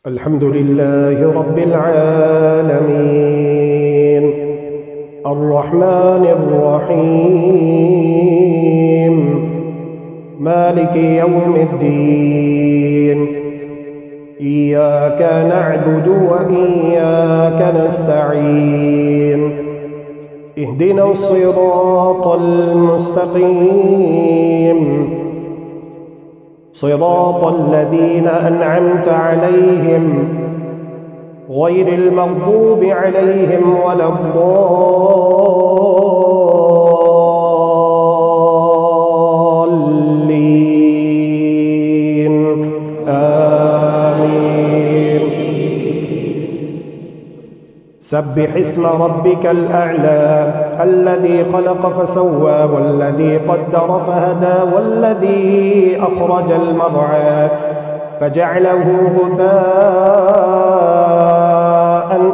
الحمد لله رب العالمين الرحمن الرحيم مالك يوم الدين إياك نعبد وإياك نستعين اهدنا الصراط المستقيم صراط الذين أنعمت عليهم غير المغضوب عليهم ولا الضالين آمين. سبح اسم ربك الأعلى الذي خلق فسوى والذي قدر فهدى والذي أخرج المرعى فجعله غثاء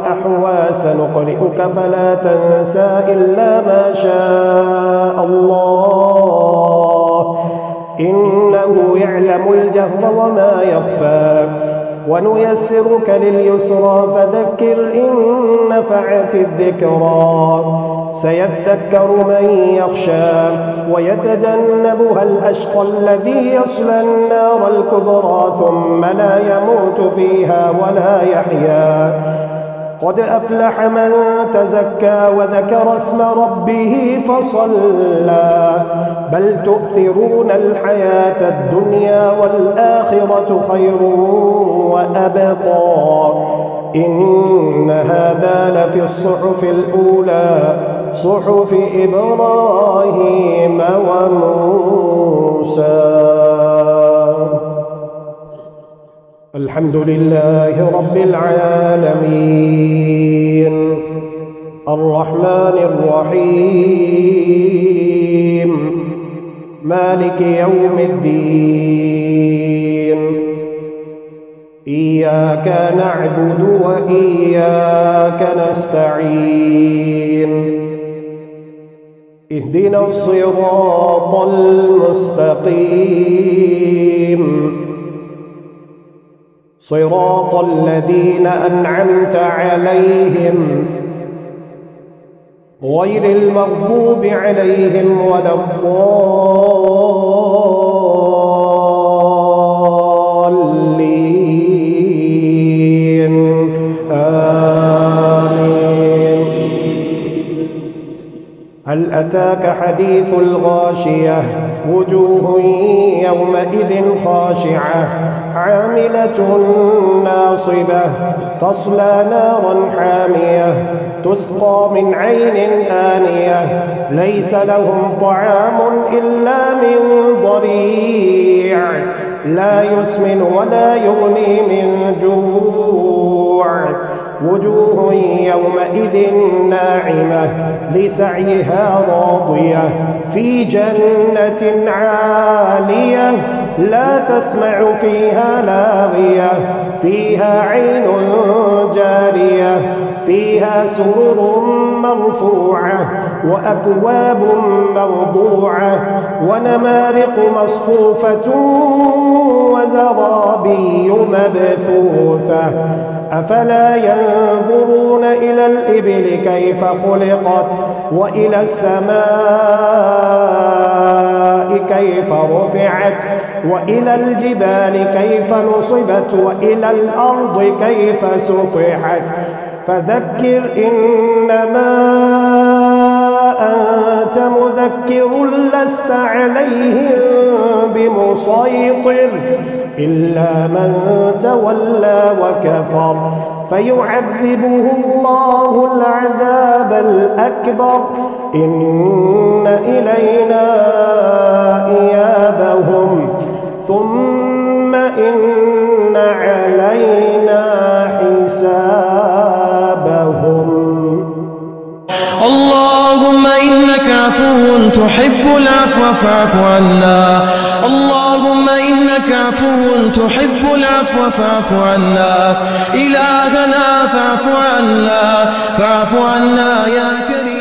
أحوى سنقرئك فلا تنسى إلا ما شاء الله إنه يعلم الجهر وما يخفى ونيسرك لليسرى فذكر إن نفعت الذكرى سيذكر من يخشى ويتجنبها الأشقى الذي يصلى النار الكبرى ثم لا يموت فيها ولا يحيا قد أفلح من تزكى وذكر اسم ربه فصلى بل تؤثرون الحياة الدنيا والآخرة خير وأبقى إن هذا لفي الصحف الأولى صحف إبراهيم وموسى. الحمد لله رب العالمين الرحمن الرحيم مالك يوم الدين إياك نعبد وإياك نستعين اهدنا الصراط المستقيم صراط الذين أنعمت عليهم غير المغضوب عليهم ولا الضالين آمين. هل أتاك حديث الغاشية وجوه يومئذ خاشعة عاملة ناصبة تصلى نارا حامية تسقى من عين آنية ليس لهم طعام إلا من ضريع لا يسمن ولا يغني من جوع وجوه يومئذ ناعمة لسعيها راضية في جنة عالية لا تسمع فيها لاغية فيها عين جارية فيها سرر مرفوعة وأكواب موضوعة ونمارق مصفوفة وزرابي مبثوثة أفلا ينظرون إلى الإبل كيف خلقت وإلى السماء كيف رفعت وإلى الجبال كيف نصبت وإلى الأرض كيف سطحت فذكر إنما أنت مذكر لست عليهم بمسيطر إلا من تولى وكفر فيعذبه الله العذاب الأكبر إن إلينا إيابهم ثم إن علينا حسابهم. اللهم إنك عفو تحب العفو فاعف عنا اللهم إنك عفو تحب العفو فاعف عنا إلهنا فاعف عنا يا كريم.